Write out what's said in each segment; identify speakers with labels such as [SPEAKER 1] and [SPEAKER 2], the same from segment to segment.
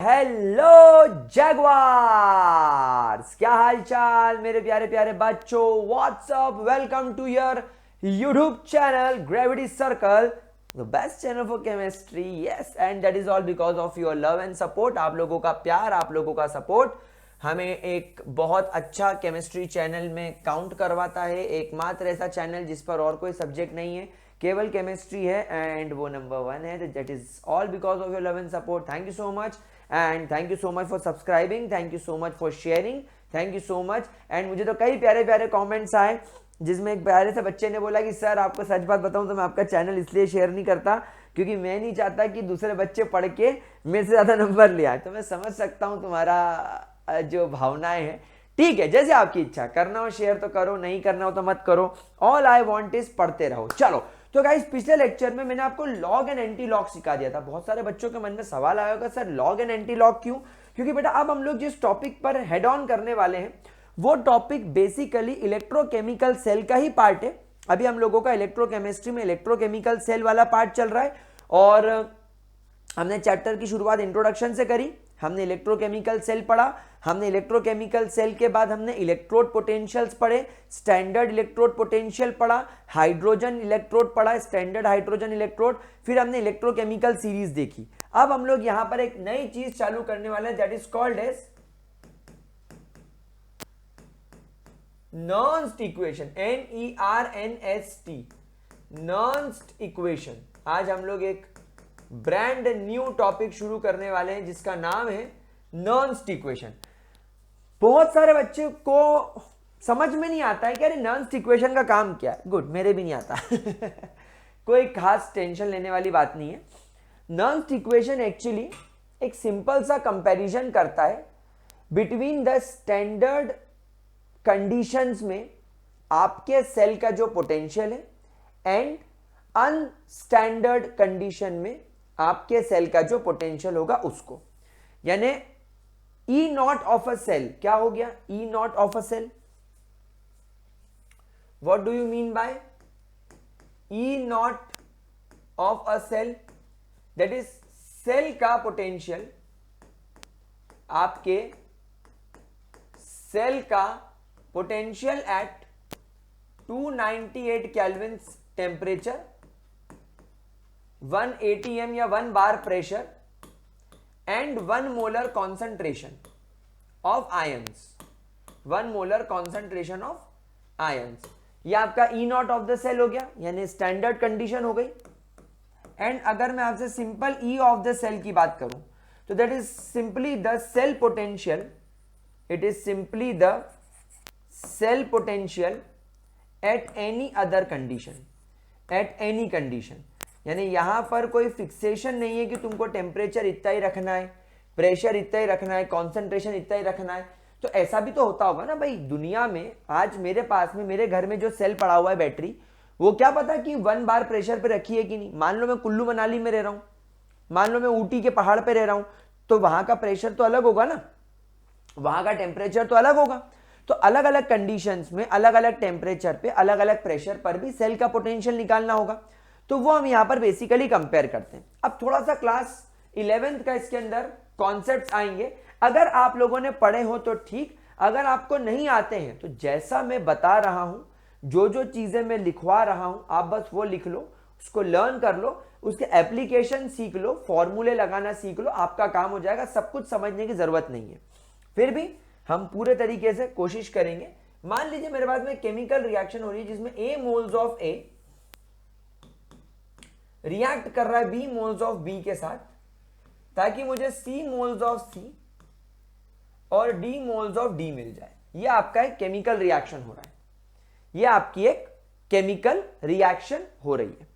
[SPEAKER 1] Hello जगवार्स, क्या हाल चाल मेरे प्यारे प्यारे बच्चों। What's up, welcome to your YouTube channel Gravity Circle, the best channel for chemistry. Yes, and that is all because of your love and support. आप लोगों का प्यार, आप लोगों का सपोर्ट हमें एक बहुत अच्छा केमिस्ट्री चैनल में काउंट करवाता है। एकमात्र ऐसा चैनल जिस पर और कोई सब्जेक्ट नहीं है, केवल केमिस्ट्री है, एंड वो नंबर 1 है। That is all because of your love and support. Thank you so much, and thank you so much for subscribing, thank you so much for sharing, thank you so much. And मुझे तो कई प्यारे प्यारे comments आए, जिसमें एक प्यारे से बच्चे ने बोला कि सर आपको सच बात बताऊं तो मैं आपका चैनल इसलिए शेयर नहीं करता क्योंकि मैं नहीं चाहता कि दूसरे बच्चे पढ़ के मेरे से ज़्यादा नंबर ले आए। तो मैं समझ सकता हूं तुम्हारा जो भावनाएं हैं। ठीक है, जैसे आपकी इच्छा, करना हो शेयर तो करो, नहीं करना हो तो मत करो। ऑल आई वॉन्ट इज पढ़ते रहो। चलो, तो गाइस पिछले लेक्चर में मैंने आपको लॉग एंड एंटी लॉग सिखा दिया था। बहुत सारे बच्चों के मन में सवाल आया होगा, sir log and anti log क्यों? क्योंकि बेटा अब हम लोग जिस टॉपिक पर हेड ऑन करने वाले हैं वो टॉपिक बेसिकली इलेक्ट्रोकेमिकल सेल का ही पार्ट है। अभी हम लोगों का इलेक्ट्रोकेमिस्ट्री में इलेक्ट्रोकेमिकल सेल वाला पार्ट चल रहा है, और हमने चैप्टर की शुरुआत इंट्रोडक्शन से करी। हमने इलेक्ट्रोकेमिकल सेल पढ़ा, हमने इलेक्ट्रोकेमिकल सेल के बाद हमने इलेक्ट्रोड पोटेंशियल्स पढ़े, स्टैंडर्ड इलेक्ट्रोड पोटेंशियल पढ़ा, हाइड्रोजन इलेक्ट्रोड पढ़ा, स्टैंडर्ड हाइड्रोजन इलेक्ट्रोड, फिर हमने इलेक्ट्रोकेमिकल सीरीज देखी। अब हम लोग यहां पर एक नई चीज चालू करने वाले हैं, that is called as Nernst equation, NERNST, Nernst equation. आज हम लोग एक ब्रांड न्यू टॉपिक शुरू करने वाले हैं जिसका नाम है नर्न्स्ट इक्वेशन। बहुत सारे बच्चे को समझ में नहीं आता है कि अरे नर्न्स्ट इक्वेशन का काम क्या है। गुड, मेरे भी नहीं आता कोई खास टेंशन लेने वाली बात नहीं है। नर्न्स्ट इक्वेशन एक्चुअली एक सिंपल सा कंपैरिजन करता है बिटवीन द स्टैंडर्ड कंडीशंस में आपके सेल का जो पोटेंशियल है एंड अनस्टैंडर्ड कंडीशन में आपके सेल का जो पोटेंशियल होगा उसको। यानी E naught of a cell क्या हो गया? E naught of a cell, what do you mean by E naught of a cell? That is cell का पोटेंशियल, आपके सेल का potential at 298 kelvin temperature, 1 ATM या 1 bar pressure and 1 molar concentration of ions, 1 molar concentration of ions. ये आपका E naught of the cell हो गया, यानी standard condition हो गई। एंड अगर मैं आपसे simple E of the cell की बात करूं तो that is simply the cell potential, it is simply the cell potential at any other condition, at any condition. यानी यहां पर कोई फिक्सेशन नहीं है कि तुमको टेम्परेचर इतना ही रखना है, प्रेशर इतना ही रखना है, कॉन्सेंट्रेशन इतना ही रखना है। तो ऐसा भी तो होता होगा ना भाई, दुनिया में आज मेरे पास में मेरे घर में जो सेल पड़ा हुआ है बैटरी, वो क्या पता कि 1 बार प्रेशर पे रखी है कि नहीं। मान लो मैं कुल्लू मनाली में रह रहा हूं, मान लो मैं ऊटी के पहाड़ पे रह रहा हूं, तो वहां का प्रेशर तो अलग होगा ना, वहां का टेम्परेचर तो अलग होगा। तो अलग अलग कंडीशंस में अलग अलग टेम्परेचर पे अलग अलग प्रेशर पर भी सेल का पोटेंशियल निकालना होगा। तो वो हम यहां पर बेसिकली कंपेयर करते हैं। अब थोड़ा सा क्लास 11th का इसके अंदर कॉन्सेप्ट्स आएंगे। अगर आप लोगों ने पढ़े हो तो ठीक, अगर आपको नहीं आते हैं तो जैसा मैं बता रहा हूं, जो जो चीजें मैं लिखवा रहा हूं, आप बस वो लिख लो, उसको लर्न कर लो, उसके एप्लीकेशन सीख लो, फॉर्मूले लगाना सीख लो, आपका काम हो जाएगा। सब कुछ समझने की जरूरत नहीं है, फिर भी हम पूरे तरीके से कोशिश करेंगे। मान लीजिए मेरे पास में केमिकल रिएक्शन हो रही है जिसमें A moles of A react कर रहा है B मोल्स ऑफ B के साथ, ताकि मुझे C मोल्स ऑफ C और D मोल्स ऑफ D मिल जाए। यह आपका एक केमिकल रिएक्शन हो रहा है, यह आपकी एक केमिकल रिएक्शन हो रही है।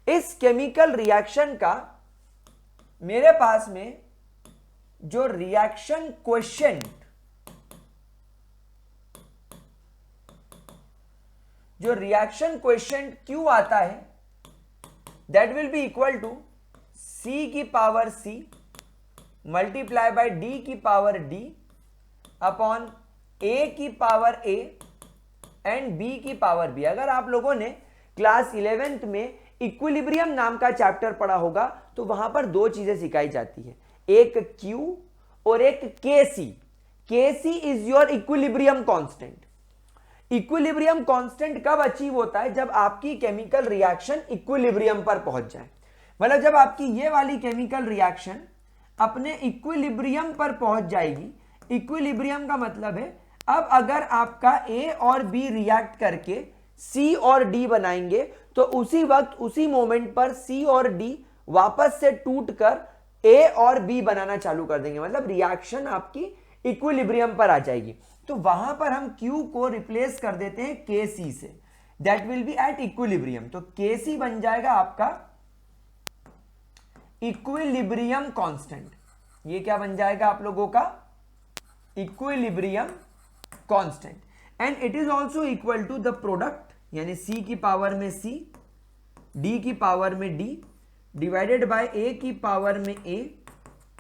[SPEAKER 1] इस केमिकल रिएक्शन का मेरे पास में जो रिएक्शन क्वेश्चन, जो रिएक्शन क्वेश्चन Q आता है, that will be equal to C की power C multiply by D की पावर D अपॉन A की पावर A एंड B की पावर B। अगर आप लोगों ने क्लास 11th में इक्विलिब्रियम नाम का चैप्टर पढ़ा होगा तो वहां पर दो चीजें सिखाई जाती है, एक Q और एक Kc. Kc is your equilibrium constant. Equilibrium constant कब अचीव होता है? जब आपकी केमिकल रिएक्शन इक्विलिब्रियम पर पहुंच जाए. मतलब जब आपकी ये वाली केमिकल रिएक्शन अपने इक्विलिब्रियम पर पहुंच जाएगी. इक्विलिब्रियम का मतलब है अब अगर आपका A और B रिएक्ट करके C और D बनाएंगे तो उसी वक्त उसी मोमेंट पर C और D वापस से टूटकर A और B बनाना चालू कर देंगे. मतलब रिएक्शन आपकी इक्विलिब्रियम पर आ जाएगी. तो वहां पर हम Q को रिप्लेस कर देते हैं Kc से. That will B at equilibrium. तो Kc बन जाएगा आपका इक्विलिब्रियम कांस्टेंट. ये क्या बन जाएगा आप लोगों का? Equilibrium constant. And it is also equal to the product, यानी C की पावर में C, D की पावर में D डिवाइडेड बाय A की पावर में A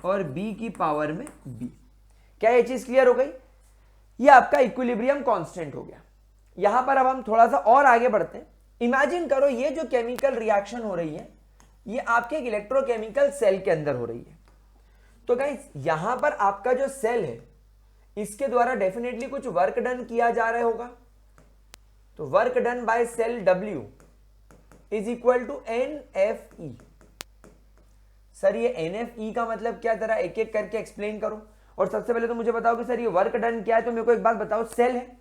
[SPEAKER 1] और B की पावर में B. क्या ये चीज क्लियर हो गई? ये आपका इक्विलिब्रियम कांस्टेंट हो गया. यहां पर अब हम थोड़ा सा और आगे बढ़ते हैं. इमेजिन करो ये जो केमिकल रिएक्शन हो रही है ये आपके इलेक्ट्रोकेमिकल सेल के अंदर हो रही है. तो गाइस यहां पर आपका जो सेल है इसके द्वारा डेफिनेटली कुछ वर्क डन किया जा रहा होगा. तो work done by cell W is equal to NFE. Sir ये NFE का मतलब क्या? जरा एक एक करके एक्सप्लेन करो. और सबसे पहले तो मुझे बताओ कि सर ये वर्क डन क्या है. तो मेरे को एक बात बताओ, सेल है,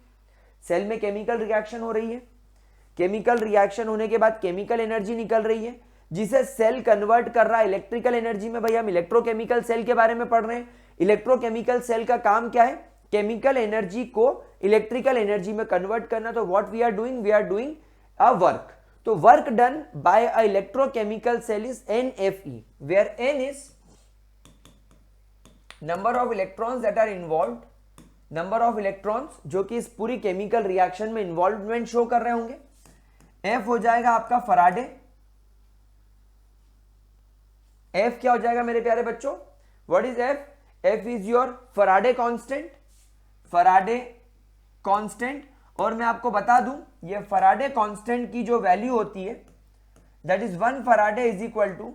[SPEAKER 1] सेल में केमिकल रिएक्शन हो रही है. केमिकल रिएक्शन होने के बाद केमिकल एनर्जी निकल रही है जिसे सेल कन्वर्ट कर रहा है इलेक्ट्रिकल एनर्जी में. भाई हम इलेक्ट्रोकेमिकल सेल के बारे में पढ़ रहे हैं. इलेक्ट्रोकेमिकल सेल का काम क्या है? केमिकल एनर्जी को इलेक्ट्रिकल एनर्जी में कन्वर्ट करना. तो what we are doing a work. तो work done by a electrochemical cell is NFE, where N is number of electrons that are involved, number of electrons जो कि इस पूरी chemical reaction में involvement show कर रहे होंगे. F हो जाएगा आपका फराडे. F क्या हो जाएगा मेरे प्यारे बच्चों? What is F? F is your Faraday constant. Faraday constant. और मैं आपको बता दूं ये फराडे कांस्टेंट की जो वैल्यू होती है that is 1 faraday is equal to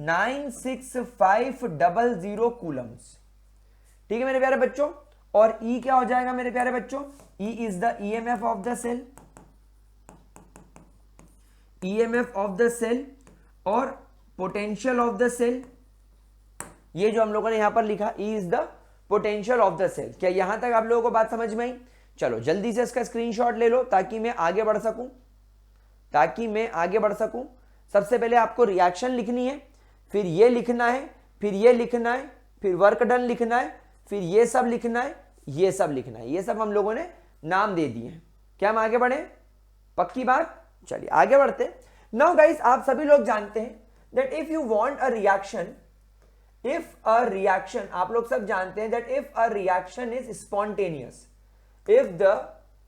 [SPEAKER 1] 96500 coulombs. ठीक है मेरे प्यारे बच्चों. और E क्या हो जाएगा मेरे प्यारे बच्चों? E is the EMF of the cell. EMF of the cell और पोटेंशियल ऑफ द सेल. ये जो हम लोगों ने यहां पर लिखा E is the potential of the cell. क्या यहां तक आप लोगों को बात समझ में आई? चलो जल्दी से इसका स्क्रीनशॉट ले लो ताकि मैं आगे बढ़ सकूं. सबसे पहले आपको रिएक्शन लिखनी है, फिर ये लिखना है, फिर ये लिखना है, फिर वर्क डन लिखना है, फिर ये सब लिखना है, ये सब लिखना है. ये सब हम लोगों ने नाम दे दिए हैं. क्या हम आगे बढ़े? पक्की बात. चलिए आगे बढ़ते. नाउ गाइस आप सभी लोग जानते हैं that if you want a reaction, आप लोग सब जानते हैं that if a reaction is spontaneous, if the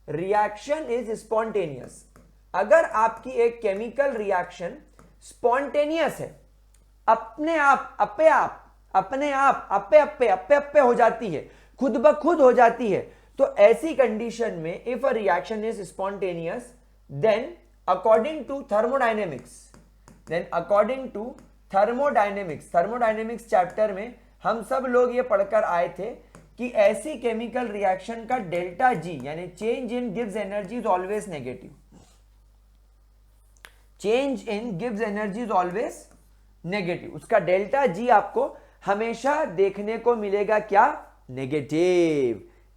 [SPEAKER 1] reaction is spontaneous, अगर आपकी एक केमिकल रिएक्शन स्पॉन्टेनियस है, अपने आप अपे हो जाती है, खुद ब खुद हो जाती है, तो ऐसी कंडीशन में if a reaction is spontaneous then according to thermodynamics chapter में हम सब लोग ये पढ़कर आए थे कि ऐसी केमिकल रिएक्शन का डेल्टा G यानी change in gives energy is always negative. Change in gives energy is always negative. उसका डेल्टा G आपको हमेशा देखने को मिलेगा क्या?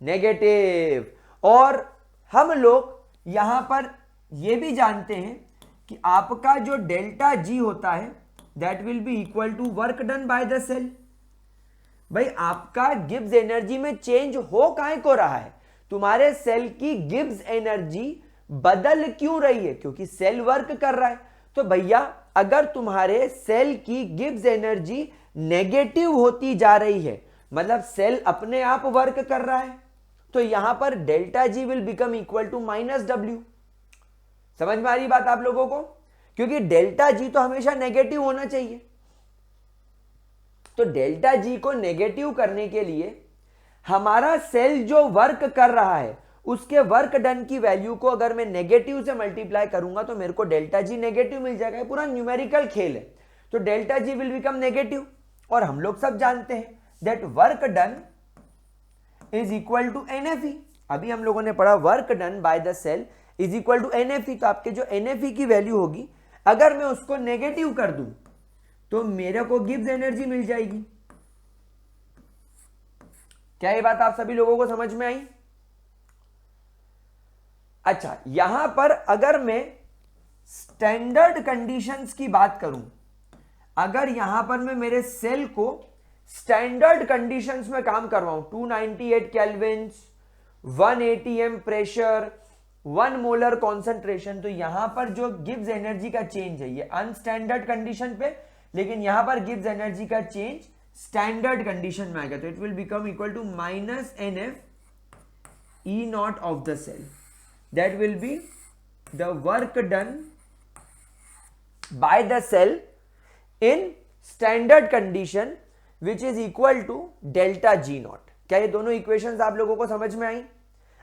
[SPEAKER 1] नेगेटिव. और हम लोग यहां पर यह भी जानते हैं कि आपका जो डेल्टा G होता है that will be equal to work done by the cell. भाई आपका गिब्स एनर्जी में चेंज हो काहे को रहा है? तुम्हारे सेल की गिब्स एनर्जी बदल क्यों रही है? क्योंकि सेल वर्क कर रहा है. तो भैया अगर तुम्हारे सेल की गिब्स एनर्जी नेगेटिव होती जा रही है, मतलब सेल अपने आप वर्क कर रहा है, तो यहां पर delta G will become equal to -W. समझ में आ रही बात आप लोगों को? क्योंकि डेल्टा G तो हमेशा नेगेटिव होना चाहिए. तो डेल्टा G को नेगेटिव करने के लिए हमारा सेल जो वर्क कर रहा है उसके वर्क डन की वैल्यू को अगर मैं नेगेटिव से मल्टीप्लाई करूंगा तो मेरे को डेल्टा G नेगेटिव मिल जाएगा. पूरा न्यूमेरिकल खेल है. तो delta G will become negative. और हम लोग सब जानते हैं that work done is equal to NFE। अभी हम लोगों ने पढ़ा work done by the cell is equal to NFE। तो आपके जो NFE की वैल्यू होगी, अगर मैं उसको नेगेटिव कर दूं तो मेरे को गिब्स एनर्जी मिल जाएगी। क्या ये बात आप सभी लोगों को समझ में आई? अच्छा, यहां पर अगर मैं स्टैंडर्ड कंडीशंस की बात करूं, अगर यहां पर मैं मेरे सेल को स्टैंडर्ड कंडीशंस में काम करवाऊं, 298 kelvin, 1 atm pressure, 1 molar concentration, तो यहां पर जो गिब्स एनर्जी का चेंज है ये अनस्टैंडर्ड कंडीशन पे, लेकिन यहां पर गिब्स एनर्जी का चेंज स्टैंडर्ड कंडीशन में आएगा। तो it will become equal to -NF E naught of the cell, that will be the work done by the cell in standard condition which is equal to delta G naught. क्या ये दोनों equations आप लोगों को समझ में आई?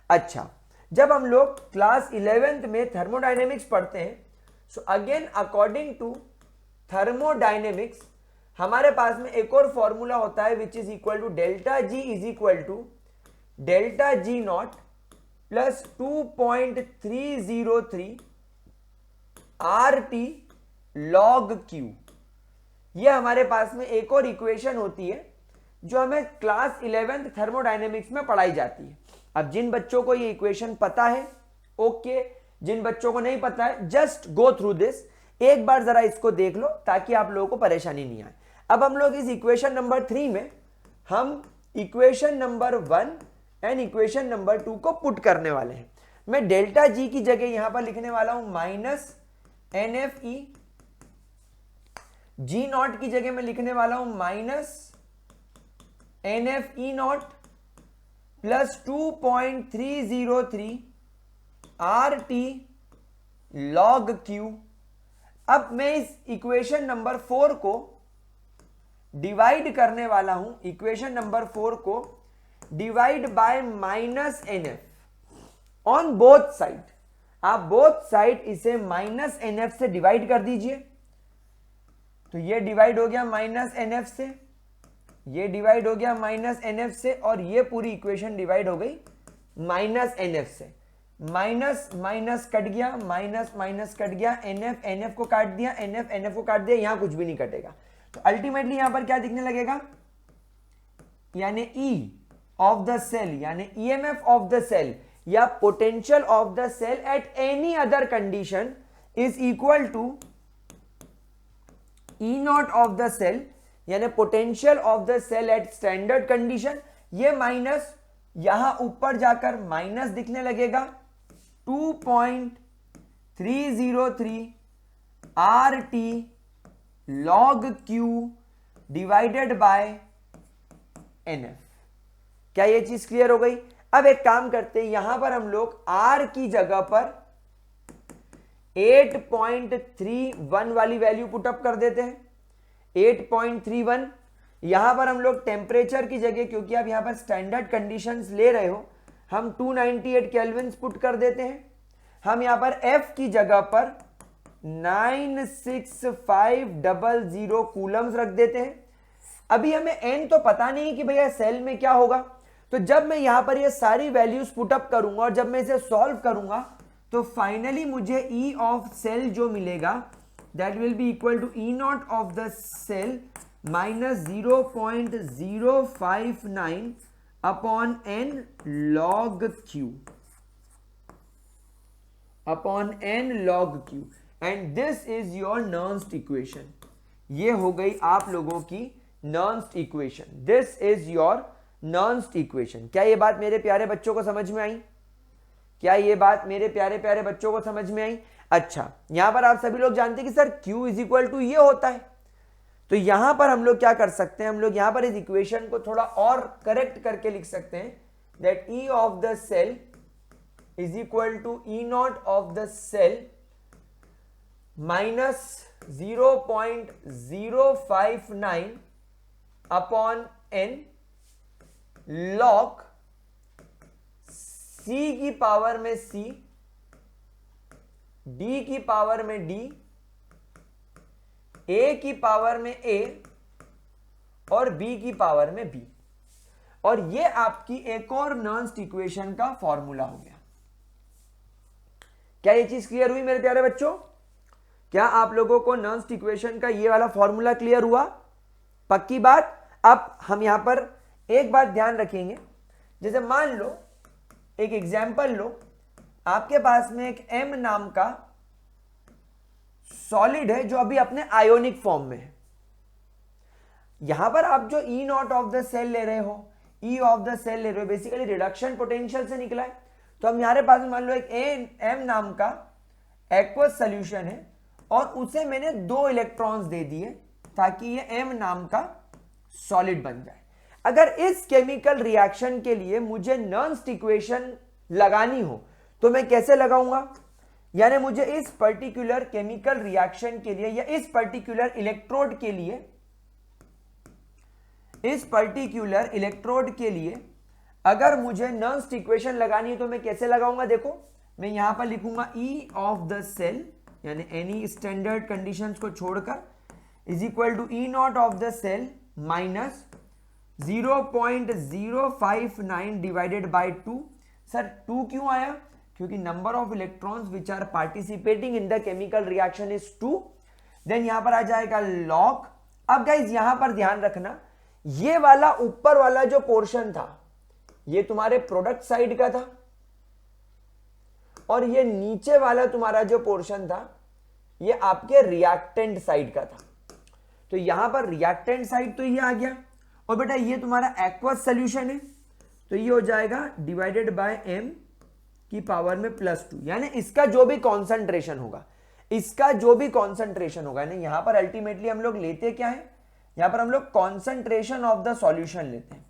[SPEAKER 1] अच्छा, जब हम लोग क्लास 11th में थर्मोडायनेमिक्स पढ़ते हैं, so again according to thermodynamics हमारे पास में एक और फॉर्मूला होता है which is equal to delta G is equal to delta G naught plus 2.303 RT log Q। ये हमारे पास में एक और इक्वेशन होती है जो हमें क्लास 11th थर्मोडायनेमिक्स में पढ़ाई जाती है। अब जिन बच्चों को ये इक्वेशन पता है ओके, जिन बच्चों को नहीं पता है जस्ट गो थ्रू दिस, एक बार जरा इसको देख लो ताकि आप लोगों को परेशानी नहीं आए। अब हम लोग इस इक्वेशन नंबर 3 में हम equation number 1 and equation number 2 को पुट करने वाले हैं। मैं डेल्टा G की जगह यहां पर लिखने वाला हूं -NFE, G नॉट की जगह मैं लिखने वाला हूं -NFE not plus 2.303 RT log Q। अब मैं इस इक्वेशन नंबर 4 को डिवाइड करने वाला हूं, इक्वेशन नंबर 4 को divide by -NF on both side. आप बोथ साइड इसे -NF से डिवाइड कर दीजिए, तो ये डिवाइड हो गया -NF से, ये डिवाइड हो गया -NF से, और ये पूरी इक्वेशन डिवाइड हो गई -NF से। माइनस माइनस कट गया, माइनस माइनस कट गया, NF को काट दिया, NF को काट दिया, यहां कुछ भी नहीं कटेगा। तो अल्टीमेटली यहां पर क्या दिखने लगेगा, यानी E ऑफ द सेल, यानी EMF ऑफ द सेल या potential of the cell at any other condition is equal to E naught of the cell, यानी potential of the cell at standard condition. ये minus यहां ऊपर जाकर minus दिखने लगेगा, 2.303 RT log Q divided by NF। क्या ये चीज क्लियर हो गई? अब एक काम करते हैं, यहां पर हम लोग R की जगह पर 8.31 वाली वैल्यू पुटअप कर देते हैं, 8.31। यहां पर हम लोग टेम्परेचर की जगह, क्योंकि आप यहां पर स्टैंडर्ड कंडीशंस ले रहे हो, हम 298 केल्विन पुट कर देते हैं। हम यहां पर F की जगह पर 96500 कूलम्स रख देते हैं। अभी हमें N तो पता नहीं कि भैया सेल में क्या होगा, तो जब मैं यहां पर ये सारी वैल्यूज पुटअप करूंगा और जब मैं इसे सॉल्व करूंगा तो फाइनली मुझे E ऑफ सेल जो मिलेगा that will be equal to E naught of the cell minus 0.059 upon N log Q, upon N log Q, and this is your Nernst equation. ये हो गई आप लोगों की Nernst equation, this is your Nernst equation. क्या ये बात मेरे प्यारे बच्चों को समझ में आई? क्या ये बात मेरे प्यारे प्यारे बच्चों को समझ में आई? अच्छा, यहां पर आप सभी लोग जानते हैं कि sir Q is equal to ये होता है, तो यहां पर हम लोग क्या कर सकते हैं, हम लोग यहां पर इस इक्वेशन को थोड़ा और करेक्ट करके लिख सकते हैं, that E of the cell is equal to E naught of the cell minus 0.059 upon N log C की पावर में C, D की पावर में D, A की पावर में A और B की पावर में B। और ये आपकी एक और नर्न्स्ट इक्वेशन का फॉर्मूला हो गया। क्या ये चीज क्लियर हुई मेरे प्यारे बच्चों? क्या आप लोगों को नर्न्स्ट इक्वेशन का ये वाला फॉर्मूला क्लियर हुआ? पक्की बात। अब हम यहां पर एक बात ध्यान रखेंगे, जैसे मान लो एक एग्जाम्पल लो, आपके पास में एक M नाम का सॉलिड है जो अभी अपने आयोनिक फॉर्म में है। यहां पर आप जो E naught of the cell ले रहे हो, E ऑफ द सेल ले रहे हो, बेसिकली रिडक्शन पोटेंशियल से निकला है। तो हम हमारे पास मान लो एक M नाम का एक्वस सॉल्यूशन है और उसे मैंने 2 इलेक्ट्रॉन्स दे दिए ताकि ये M नाम का सॉलिड बन जाए। अगर इस केमिकल रिएक्शन के लिए मुझे नर्न्स्ट इक्वेशन लगानी हो तो मैं कैसे लगाऊंगा? यानी मुझे इस पर्टिकुलर केमिकल रिएक्शन के लिए या इस पर्टिकुलर इलेक्ट्रोड के लिए अगर मुझे नर्न्स्ट इक्वेशन लगानी है तो मैं कैसे लगाऊंगा? देखो मैं यहां पर लिखूंगा E ऑफ द सेल यानी एनी स्टैंडर्ड कंडीशंस को छोड़कर is equal to E naught of the cell minus 0.059 divided by 2। Sir 2 क्यों आया? क्योंकि number of electrons which are participating in the chemical reaction is 2। Then यहां पर आ जाएगा log. अब गाइज यहां पर ध्यान रखना, ये वाला ऊपर वाला जो पोर्शन था ये तुम्हारे प्रोडक्ट साइड का था और ये नीचे वाला तुम्हारा जो पोर्शन था ये आपके रिएक्टेंट साइड का था। तो यहां पर रिएक्टेंट साइड तो ये आ गया और बेटा ये तुम्हारा एक्वस सॉल्यूशन है तो ये हो जाएगा डिवाइडेड बाय m की पावर में +2। यानी इसका जो भी कॉन्सेंट्रेशन होगा ना, यहां पर अल्टीमेटली हम लोग लेते क्या है, यहां पर हम लोग कॉन्सेंट्रेशन ऑफ द सॉल्यूशन लेते हैं।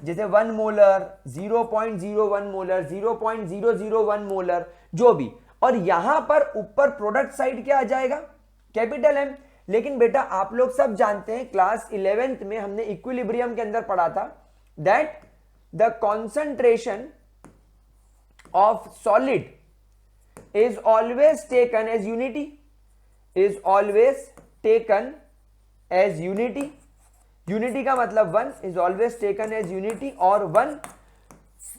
[SPEAKER 1] जैसे 1 मोलर, 0.01 मोलर, 0.001 मोलर, जो भी। और यहां पर ऊपर प्रोडक्ट साइड क्या आ जाएगा? Capital M। लेकिन बेटा आप लोग सब जानते हैं, क्लास 11th में हमने इक्विलिब्रियम के अंदर पढ़ा था that the concentration of solid is always taken as unity. Unity का मतलब 1 is always taken as unity और 1।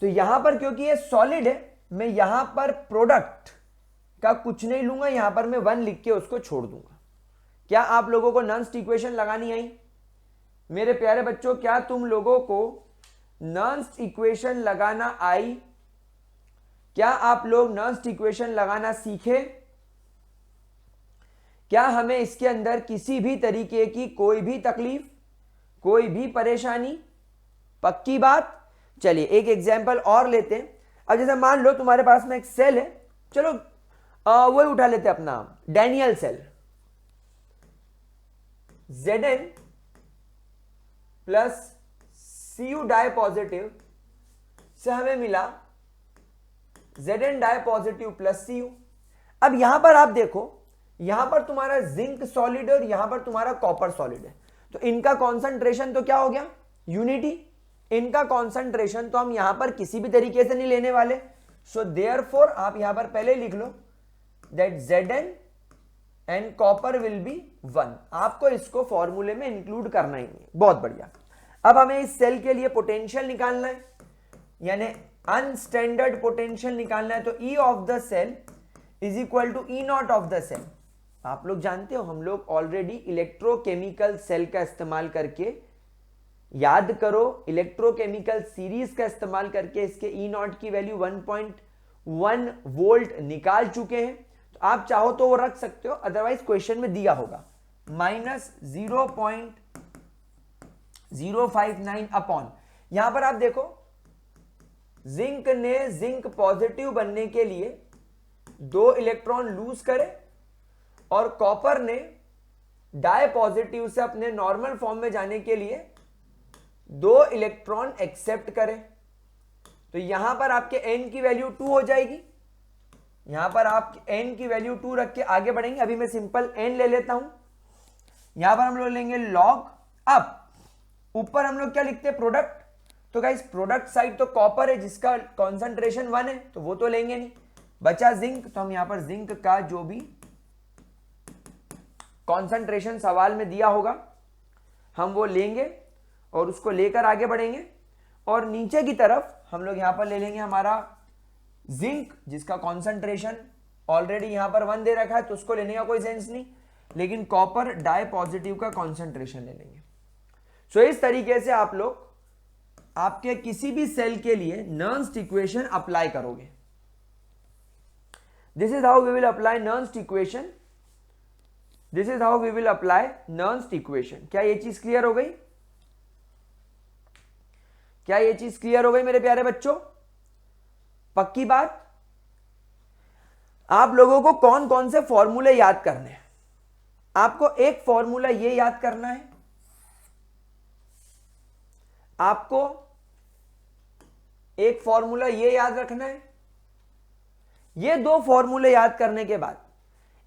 [SPEAKER 1] तो यहां पर क्योंकि ये सॉलिड है मैं यहां पर प्रोडक्ट का कुछ नहीं लूंगा, यहां पर मैं 1 लिख के उसको छोड़ दूंगा। क्या आप लोगों को नर्न्स्ट इक्वेशन लगानी आई? मेरे प्यारे बच्चों, क्या तुम लोगों को नर्न्स्ट इक्वेशन लगाना आई? क्या आप लोग नर्न्स्ट इक्वेशन लगाना सीखे? क्या हमें इसके अंदर किसी भी तरीके की कोई भी तकलीफ, कोई भी परेशानी? पक्की बात। चलिए एक एग्जांपल और लेते हैं। अब जैसे मान लो तुम्हारे पास में एक सेल है, चलो वही उठा लेते हैं अपना Daniell cell. Zn plus Cu di positive से हमें मिला Zn di positive plus Cu। अब यहां पर आप देखो, यहां पर तुम्हारा जिंक सॉलिड और यहां पर तुम्हारा कॉपर सॉलिड है, तो इनका कॉन्सेंट्रेशन तो क्या हो गया? यूनिटी। इनका कॉन्सेंट्रेशन तो हम यहां पर किसी भी तरीके से नहीं लेने वाले। सो देयरफॉर आप यहां पर पहले लिख लो that Zn and copper will be 1। आपको इसको फॉर्मूले में इंक्लूड करना ही नहीं। बहुत बढ़िया। अब हमें इस सेल के लिए पोटेंशियल निकालना है, यानी अनस्टैंडर्ड पोटेंशियल निकालना है। तो E of the cell is equal to E naught of the cell. आप लोग जानते हो हम लोग ऑलरेडी इलेक्ट्रोकेमिकल सेल का इस्तेमाल करके, याद करो, इलेक्ट्रोकेमिकल सीरीज का इस्तेमाल करके इसके E नॉट की वैल्यू 1.1 वोल्ट निकाल चुके हैं। तो आप चाहो तो वो रख सकते हो, अदरवाइज क्वेश्चन में दिया होगा -0.059 अपॉन। यहां पर आप देखो जिंक ने जिंक पॉजिटिव बनने के लिए 2 इलेक्ट्रॉन लूज करे और कॉपर ने डाई पॉजिटिव से अपने नॉर्मल फॉर्म में जाने के लिए 2 इलेक्ट्रॉन एक्सेप्ट करे। तो यहां पर आपके n की वैल्यू 2 हो जाएगी। यहां पर आप n की वैल्यू 2 रख के आगे बढ़ेंगे। अभी मैं सिंपल n ले लेता हूं। यहां पर हम लोग लेंगे लॉग। अब ऊपर हम लोग क्या लिखते हैं? प्रोडक्ट। तो गाइस प्रोडक्ट साइड तो कॉपर है जिसका कॉन्सेंट्रेशन 1 है, तो वो तो लेंगे नहीं। बचा जिंक, तो हम यहां पर जिंक का जो भी कॉन्सेंट्रेशन सवाल में दिया होगा हम वो लेंगे और उसको लेकर आगे बढ़ेंगे। और नीचे की तरफ हम लोग यहां पर ले लेंगे हमारा जिंक, जिसका कॉन्सेंट्रेशन ऑलरेडी यहां पर 1 दे रखा है तो उसको लेने का कोई सेंस नहीं, लेकिन कॉपर डाई पॉजिटिव का कॉन्सेंट्रेशन ले लेंगे। सो इस तरीके से आप लोग आपके किसी भी सेल के लिए नर्न्स्ट इक्वेशन अप्लाई करोगे। This is how we will apply Nernst equation, this is how we will apply Nernst equation. क्या ये चीज क्लियर हो गई? क्या ये चीज क्लियर हो गई मेरे प्यारे बच्चों? पक्की बात? आप लोगों को कौन कौन से फॉर्मूले याद करने हैं? आपको एक फॉर्मूला ये याद करना है, आपको एक फॉर्मूला ये याद रखना है। ये 2 फॉर्मूले याद करने के बाद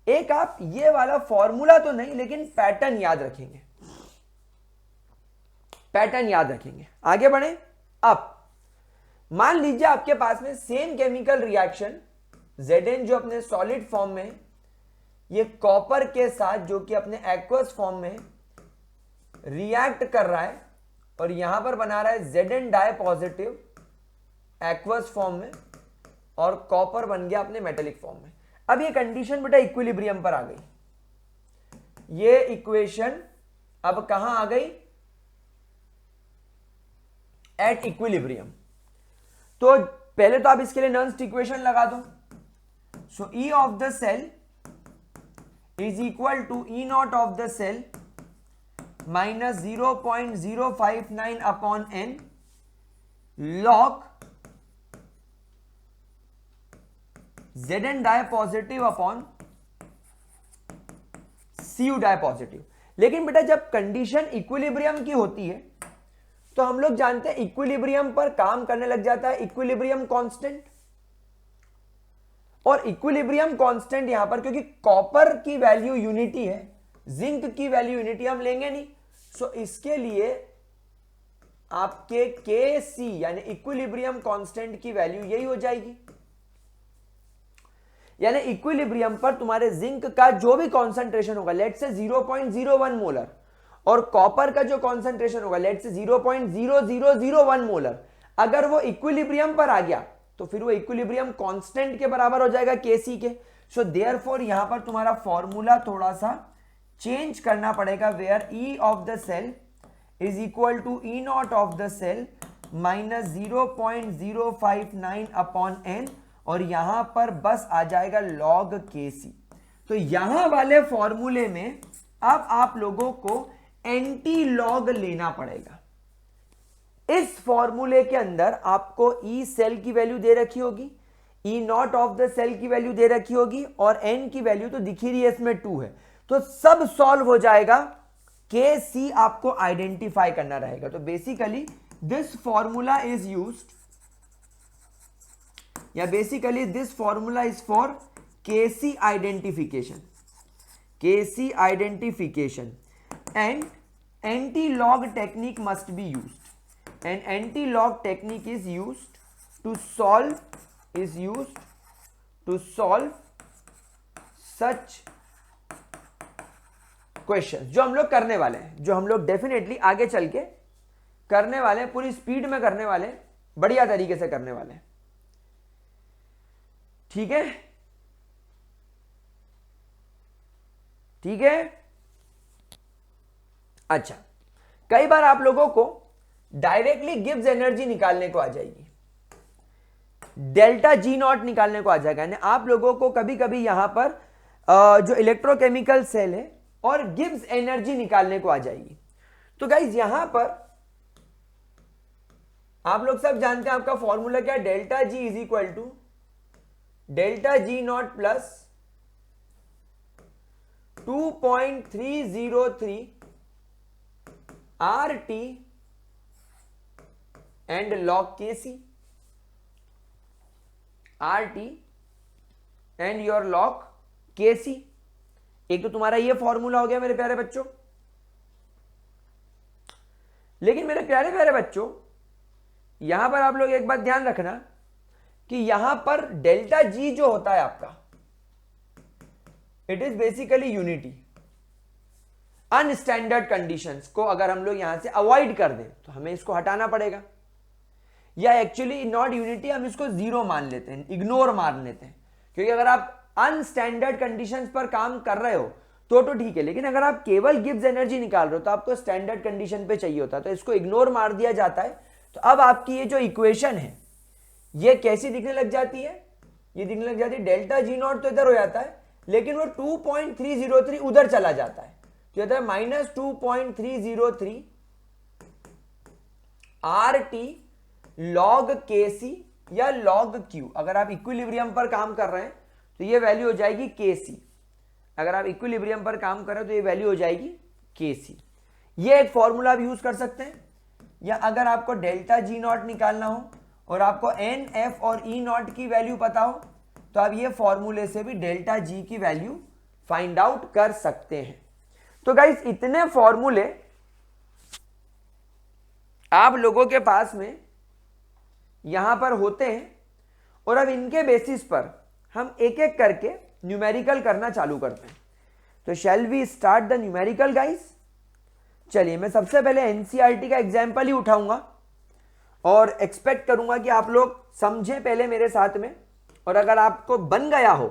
[SPEAKER 1] एक आप ये वाला फॉर्मूला तो नहीं लेकिन पैटर्न याद रखेंगे, पैटर्न याद रखेंगे। आगे बढ़े। अब मान लीजिए आपके पास में सेम केमिकल रिएक्शन Zn जो अपने सॉलिड फॉर्म में, ये कॉपर के साथ जो कि अपने एक्वस फॉर्म में रिएक्ट कर रहा है और यहां पर बना रहा है Zn di positive aqueous form में और कॉपर बन गया अपने मेटेलिक फॉर्म में। अब ये कंडीशन बेटा इक्विलिब्रियम पर आ गई। ये इक्वेशन अब कहां आ गई? At equilibrium. तो पहले तो आप इसके लिए नर्न्स्ट इक्वेशन लगा दो। So E of the cell is equal to E naught of the cell minus 0.059 upon n log Zn di positive upon Cu di positive. लेकिन बेटा जब कंडीशन इक्विलिब्रियम की होती है तो हम लोग जानते हैं इक्विलिब्रियम पर काम करने लग जाता है इक्विलिब्रियम कांस्टेंट। और इक्विलिब्रियम कांस्टेंट यहां पर क्योंकि कॉपर की वैल्यू यूनिटी है, जिंक की वैल्यू यूनिटी हम लेंगे नहीं, सो इसके लिए आपके Kc यानी इक्विलिब्रियम कांस्टेंट की वैल्यू यही हो जाएगी। यानी इक्विलिब्रियम पर तुम्हारे जिंक का जो भी कॉन्सेंट्रेशन होगा, लेट से 0.01 मोलर, और कॉपर का जो कॉन्सेंट्रेशन होगा लेट से 0.0001 मोलर, अगर वो इक्विलिब्रियम पर आ गया तो फिर वो इक्विलिब्रियम कांस्टेंट के बराबर हो जाएगा Kc के। सो देयरफॉर यहां पर तुम्हारा फॉर्मूला थोड़ा सा चेंज करना पड़ेगा, where E of the cell is equal to E naught of the cell minus 0.059 upon n, और यहां पर बस आ जाएगा log Kc। तो यहां वाले फॉर्मूले में अब आप लोगों को एंटी लॉग लेना पड़ेगा। इस फॉर्मूले के अंदर आपको E सेल की वैल्यू दे रखी होगी, E naught of the cell की वैल्यू दे रखी होगी, और n की वैल्यू तो दिख ही रही है इसमें 2 है, तो सब सॉल्व हो जाएगा। Kc आपको आइडेंटिफाई करना रहेगा। तो basically this formula is used, या basically this formula is for Kc identification, Kc identification, and anti-log technique must be used, and anti-log technique is used to solve such questions जो हम लोग करने वाले हैं, जो हम लोग डेफिनेटली आगे चल के करने वाले हैं, पूरी स्पीड में करने वाले हैं, बढ़िया तरीके से करने वाले हैं। ठीक है, ठीक है। अच्छा, कई बार आप लोगों को डायरेक्टली गिब्स एनर्जी निकालने को आ जाएगी, डेल्टा जी नॉट निकालने को आ जाएगा। यानी आप लोगों को कभी कभी यहां पर जो इलेक्ट्रोकेमिकल सेल है और गिब्स एनर्जी निकालने को आ जाएगी। तो गाइज यहां पर आप लोग सब जानते हैं आपका फॉर्मूला क्या है, delta G is equal to delta G naught plus 2.303 RT and log Kc, RT and your log Kc। एक तो तुम्हारा ये फॉर्मूला हो गया मेरे प्यारे बच्चों। लेकिन मेरे प्यारे प्यारे बच्चों, यहां पर आप लोग एक बात ध्यान रखना कि यहां पर डेल्टा जी जो होता है आपका, it is basically unity. Unstandard conditions को अगर हम लोग यहां से अवॉइड कर दें तो हमें इसको हटाना पड़ेगा। या एक्चुअली नॉट यूनिटी हम इसको जीरो मान लेते हैं, इग्नोर मान लेते हैं, क्योंकि अगर आप अनस्टैंडर्ड कंडीशंस पर काम कर रहे हो तो ठीक है, लेकिन अगर आप केवल गिब्स एनर्जी निकाल रहे हो तो आपको स्टैंडर्ड कंडीशन पे चाहिए होता है, तो इसको इग्नोर मार दिया जाता है। तो अब आपकी ये जो इक्वेशन है ये कैसी दिखने लग जाती है, ये दिखने लग जाती है डेल्टा जी नॉट तो इधर हो जाता है, लेकिन वो 2.303 उधर चला जाता है, तो ये माइनस 2.303 RT log KC या log Q। अगर आप इक्विलिब्रियम पर काम कर रहे हैं तो ये वैल्यू हो जाएगी KC, अगर आप इक्विलिब्रियम पर काम कर रहे हो तो ये वैल्यू हो जाएगी KC। ये एक फॉर्मूला आप यूज कर सकते हैं, या अगर आपको डेल्टा जी नॉट निकालना हो और आपको एन एफ और ई नॉट की वैल्यू पता हो तो आप ये फॉर्मूले से भी डेल्टा जी की वैल्यू फाइंड आउट कर सकते हैं। तो गाइस इतने फॉर्मूले आप लोगों के पास में यहां पर होते हैं, और अब इनके बेसिस पर हम एक एक करके न्यूमेरिकल करना चालू करते हैं। तो shall we start the numerical guys. चलिए मैं सबसे पहले एनसीईआरटी का एग्जाम्पल ही उठाऊंगा और एक्सपेक्ट करूंगा कि आप लोग समझें पहले मेरे साथ में, और अगर आपको बन गया हो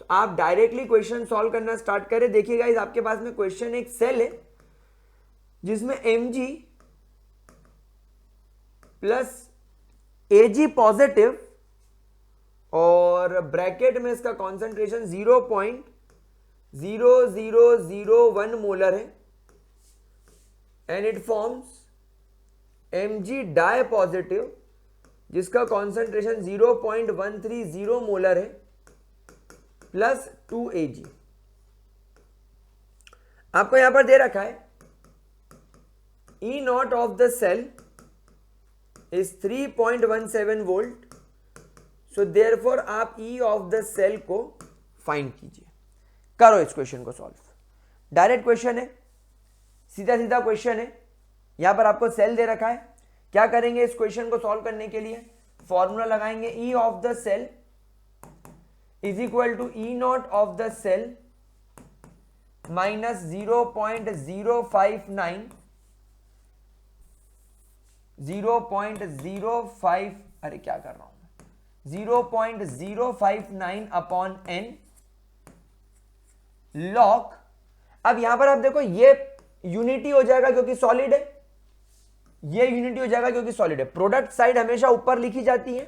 [SPEAKER 1] तो आप डायरेक्टली क्वेश्चन सॉल्व करना स्टार्ट करें। देखिए गाइस आपके पास में क्वेश्चन एक सेल है जिसमें Mg प्लस Ag पॉजिटिव और ब्रैकेट में इसका कॉन्सेंट्रेशन 0.0001 मोलर है, and it forms Mg di positive जिसका कॉन्सेंट्रेशन 0.130 मोलर है प्लस 2 Ag। आपको यहां पर दे रखा है E naught of the cell is 3.17 volt, so therefore आप E ऑफ द सेल को फाइंड कीजिए। करो इस क्वेश्चन को सॉल्व, डायरेक्ट क्वेश्चन है, सीधा सीधा क्वेश्चन है। यहां पर आपको सेल दे रखा है, क्या करेंगे इस क्वेश्चन को सॉल्व करने के लिए, फॉर्मूला लगाएंगे E of the cell is equal to E naught of the cell minus 0.059 अरे क्या कर रहा हूं मैं, 0.059 अपॉन n लॉग। अब यहां पर आप देखो ये यूनिटी हो जाएगा क्योंकि सॉलिड है, ये यूनिटी हो जाएगा क्योंकि सॉलिड है। प्रोडक्ट साइड हमेशा ऊपर लिखी जाती है,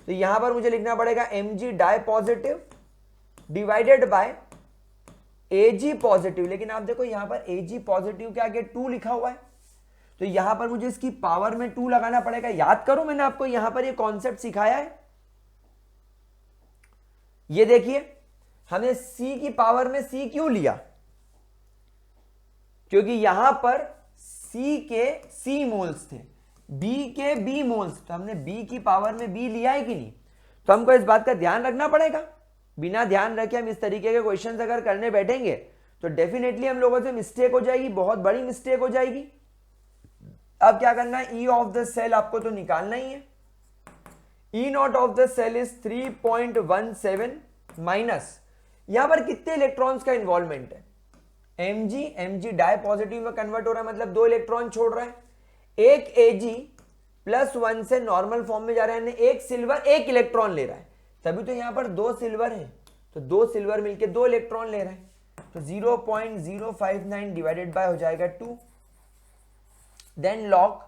[SPEAKER 1] तो यहां पर मुझे लिखना पड़ेगा Mg di positive divided by Ag positive, लेकिन आप देखो यहां पर Ag पॉजिटिव के आगे 2 लिखा हुआ है, तो यहां पर मुझे इसकी पावर में 2 लगाना पड़ेगा। याद करो मैंने आपको यहां पर ये कॉन्सेप्ट सिखाया है, ये देखिए हमने C की पावर में C क्यों लिया, क्योंकि यहां पर C के C मोल्स थे, B के B मोल्स, तो हमने B की पावर में B लिया है कि नहीं। तो हमको इस बात का ध्यान रखना पड़ेगा, बिना ध्यान रखे हम इस तरीके के क्वेश्चंस अगर करने बैठेंगे तो डेफिनेटली हम लोगों से मिस्टेक हो जाएगी, बहुत बड़ी मिस्टेक हो जाएगी। अब क्या करना है, E ऑफ द सेल आपको तो निकालना ही है। E naught of the cell is 3.17 minus, यहां पर कितने इलेक्ट्रॉन्स का इन्वॉल्वमेंट है, Mg डाई पॉजिटिव में कन्वर्ट हो रहा है, मतलब 2 इलेक्ट्रॉन छोड़ रहा है। एक Ag प्लस 1 से नॉर्मल फॉर्म में जा रहा है, एक सिल्वर 1 इलेक्ट्रॉन ले रहा है, तभी तो यहां पर 2 सिल्वर है, तो 2 सिल्वर मिलके 2 इलेक्ट्रॉन ले रहा है, तो 0.059 डिवाइडेड बाय हो जाएगा 2, देन लॉग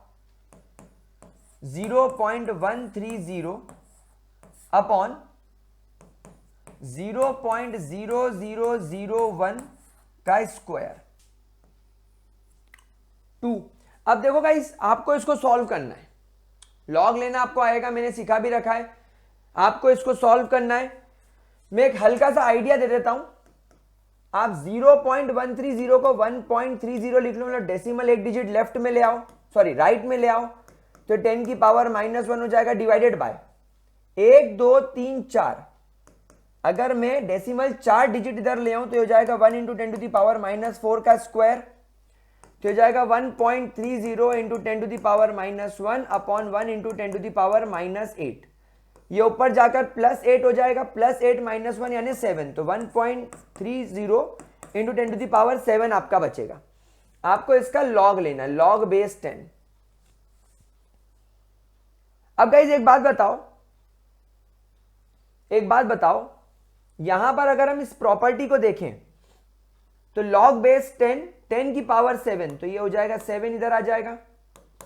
[SPEAKER 1] 0.130 अपॉन 0.0001 का स्क्वायर 2। अब देखो गाइस आपको इसको सॉल्व करना है, लॉग लेना आपको आएगा, मैंने सिखा भी रखा है, आपको इसको सॉल्व करना है। मैं एक हल्का सा आइडिया दे देता हूं, आप 0.130 को 1.30 लिख लो, मतलब डेसिमल एक डिजिट लेफ्ट में ले आओ, सॉरी राइट में ले आओ, तो 10 की पावर -1 हो जाएगा, डिवाइडेड बाय 1 2 3 4। अगर मैं डेसिमल 4 डिजिट इधर ले आऊं तो हो जाएगा 1 × 10⁻⁻4 का स्क्वायर, तो हो जाएगा 1.30 × 10⁻⁻1 अपॉन 1 × 10⁻⁻8। ये ऊपर जाकर +8 हो जाएगा, +8 - 1 यानी 7, तो 1.30 × 10⁻7 आपका बचेगा। आपको इसका लॉग लेना है, लॉग बेस 10, अब गाइस एक बात बताओ, यहां पर अगर हम इस प्रॉपर्टी को देखें तो log बेस 10 की पावर 7, तो ये हो जाएगा 7 इधर आ जाएगा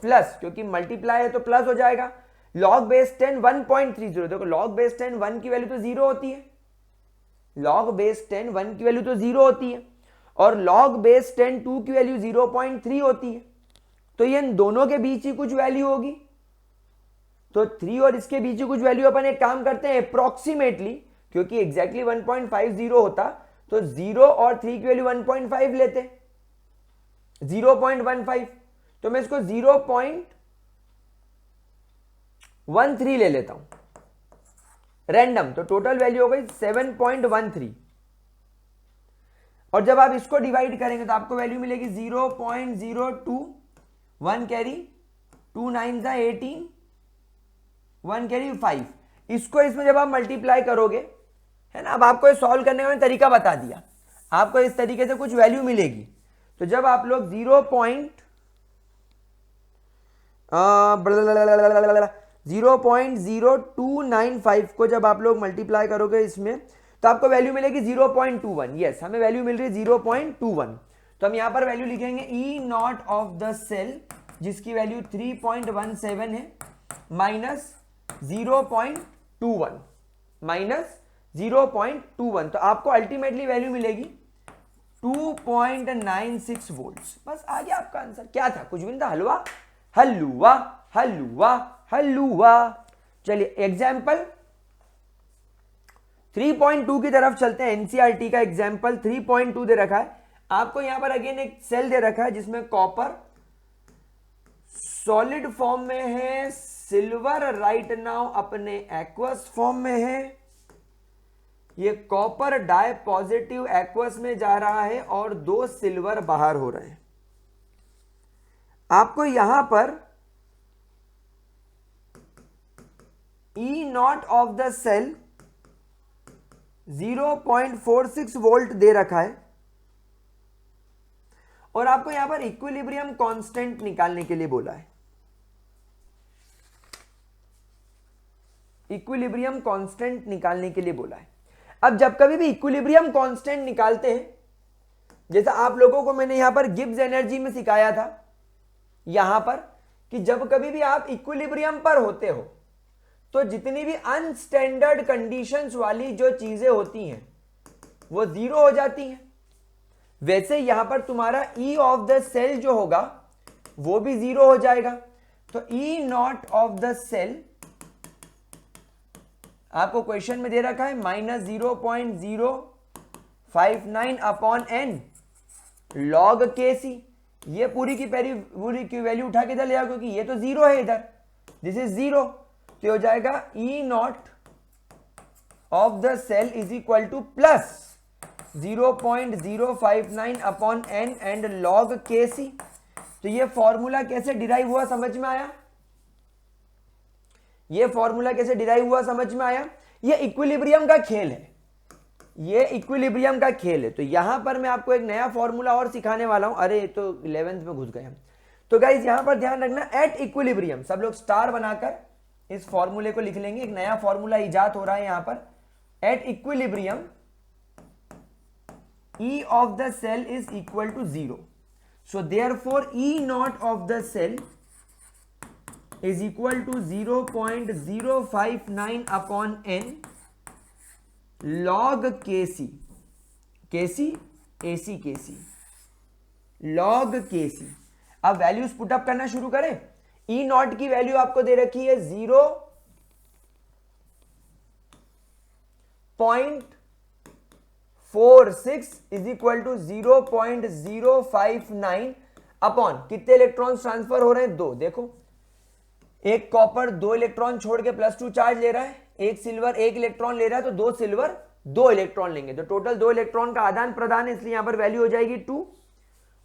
[SPEAKER 1] प्लस, क्योंकि मल्टीप्लाई है तो प्लस हो जाएगा। log बेस 10 1.30, देखो log बेस 10 1 की वैल्यू तो 0 होती है, log बेस 10 1 की वैल्यू तो 0 होती है, और log बेस 10 2 की वैल्यू 0.3 होती है, तो ये इन दोनों के बीच ही कुछ वैल्यू होगी। तो 3 और इसके बीच ही कुछ वैल्यू, अपन एक काम करते हैं अप्रोक्सीमेटली, क्योंकि एग्जैक्टली 1.50 होता तो 0 और 3 की वैल्यू 1.5 लेते, 0.15, तो मैं इसको 0.13 ले लेता हूं रैंडम, तो टोटल वैल्यू हो गई 7.13। और जब आप इसको डिवाइड करेंगे तो आपको वैल्यू मिलेगी 0.02, 1 कैरी, 2 9 18, 1 कैरी 5। इसको इसमें जब आप मल्टीप्लाई करोगे, है ना, अब आपको सॉल्व करने का तरीका बता दिया, आपको इस तरीके से कुछ वैल्यू मिलेगी। तो जब आप लोग 0.0295 को जब आप लोग मल्टीप्लाई करोगे इसमें, तो आपको वैल्यू मिलेगी 0.21। यस, हमें वैल्यू मिल रही है 0.21। तो हम यहां पर वैल्यू लिखेंगे ई नॉट ऑफ द सेल, जिसकी वैल्यू 3.17 है, माइनस 0.21, माइनस 0.21, तो आपको अल्टीमेटली वैल्यू मिलेगी 2.96 वोल्ट्स। बस आ गया आपका आंसर। क्या था? कुछ भी नहीं था, हलवा हलुआ हलुआ हलुआ। चलिए एग्जाम्पल 3.2 की तरफ चलते हैं। एनसीईआरटी का एग्जाम्पल 3.2 दे रखा है आपको। यहां पर अगेन एक सेल दे रखा है जिसमें कॉपर सॉलिड फॉर्म में है, सिल्वर राइट नाउ अपने एक्वस फॉर्म में है। ये कॉपर डाई पॉजिटिव एक्वस में जा रहा है और 2 सिल्वर बाहर हो रहे हैं। आपको यहां पर E naught of the cell 0.46 volt दे रखा है, और आपको यहां पर इक्विलिब्रियम कांस्टेंट निकालने के लिए बोला है। इक्विलिब्रियम कांस्टेंट निकालने के लिए बोला है। अब जब कभी भी इक्विलिब्रियम कांस्टेंट निकालते हैं, जैसा आप लोगों को मैंने यहां पर गिब्स एनर्जी में सिखाया था, यहां पर कि जब कभी भी आप इक्विलिब्रियम पर होते हो तो जितनी भी अनस्टैंडर्ड कंडीशंस वाली जो चीजें होती हैं वो 0 हो जाती हैं। वैसे यहां पर तुम्हारा ई ऑफ द सेल जो होगा वो भी 0 हो जाएगा। तो ई नॉट ऑफ द सेल आपको क्वेश्चन में दे रखा है -0.059 अपॉन एन लॉग के सी। ये पूरी की वैल्यू उठा के इधर ले आओ, क्योंकि ये तो 0 है इधर, दिस इज 0, तो हो जाएगा E naught of the cell is equal to plus 0.059 upon N and log K C. तो ये फॉर्मूला कैसे डिराइव हुआ समझ में आया? ये फॉर्मूला कैसे डिराइव हुआ समझ में आया? ये इक्विलिब्रियम का खेल है, ये इक्विलिब्रियम का खेल है। तो यहां पर मैं आपको एक नया फॉर्मूला और सिखाने वाला हूं। अरे तो 11th में घुस गए हम। तो गाइज यहां पर ध्यान रखना, एट इक्विलिब्रियम सब लोग स्टार बनाकर इस फॉर्मूले को लिख लेंगे। एक नया फॉर्मूला इजाद हो रहा है यहां पर। At equilibrium E of the cell is equal to 0. So therefore E naught of the cell is equal to 0.059 upon n log Kc, Kc AC Kc log Kc। अब वैल्यूज पुटअप करना शुरू करें। E नॉट की value आपको दे रखी है 0.46 is equal to 0.059 upon कितने electrons transfer हो रहे हैं? 2। देखो एक कॉपर 2 इलेक्ट्रॉन छोड़ के +2 चार्ज ले रहा है, एक सिल्वर 1 इलेक्ट्रॉन ले रहा है, तो 2 सिल्वर 2 इलेक्ट्रॉन लेंगे, तो टोटल 2 इलेक्ट्रॉन का आदान प्रदान है, इसलिए यहां पर वैल्यू हो जाएगी 2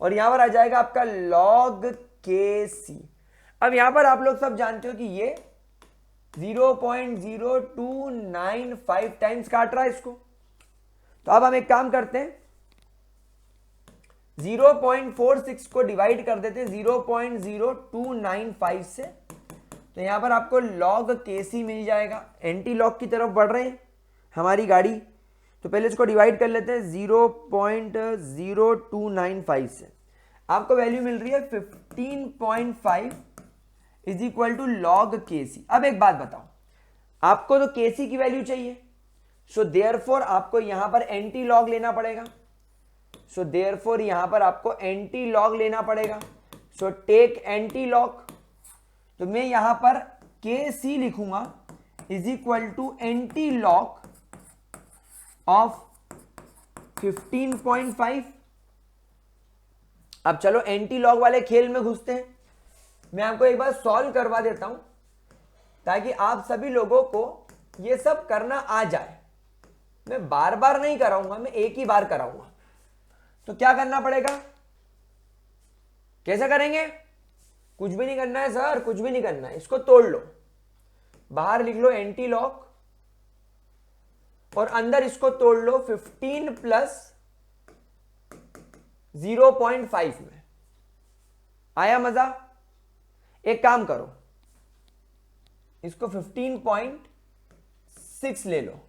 [SPEAKER 1] और यहां पर आ जाएगा आपका log Kc। अब यहां पर आप लोग सब जानते हो कि ये 0.0295 टाइम्स काट रहा है इसको। तो अब हम एक काम करते हैं, 0.46 को डिवाइड कर देते हैं 0.0295 से। तो तो यहाँ पर आपको log Kc मिल जाएगा। एंटी लॉग की तरफ बढ़ रहे हैं हमारी गाड़ी, तो पहले इसको डिवाइड कर लेते हैं 0.0295 से। आपको वैल्यू मिल रही है 15.5 is equal to log Kc। अब एक बात बताओ, आपको तो Kc की वैल्यू चाहिए, सो देयरफॉर आपको यहां पर एंटी लॉग लेना पड़ेगा। सो देयरफॉर यहां पर आपको एंटी लॉग लेना पड़ेगा। सो टेक एंटी लॉग, तो मैं यहां पर Kc लिखूंगा is equal to anti log of 15.5। अब चलो एंटी लॉग वाले खेल में घुसते हैं। मैं आपको एक बार सॉल्व करवा देता हूं ताकि आप सभी लोगों को यह सब करना आ जाए। मैं बार बार नहीं कराऊंगा, मैं एक ही बार कराऊंगा। तो क्या करना पड़ेगा, कैसे करेंगे? कुछ भी नहीं करना है सर, कुछ भी नहीं करना है। इसको तोड़ लो, बाहर लिख लो एंटी लॉग और अंदर इसको तोड़ लो 15 प्लस 0.5 में। आया मजा? एक काम करो, इसको 15.6 ले लो,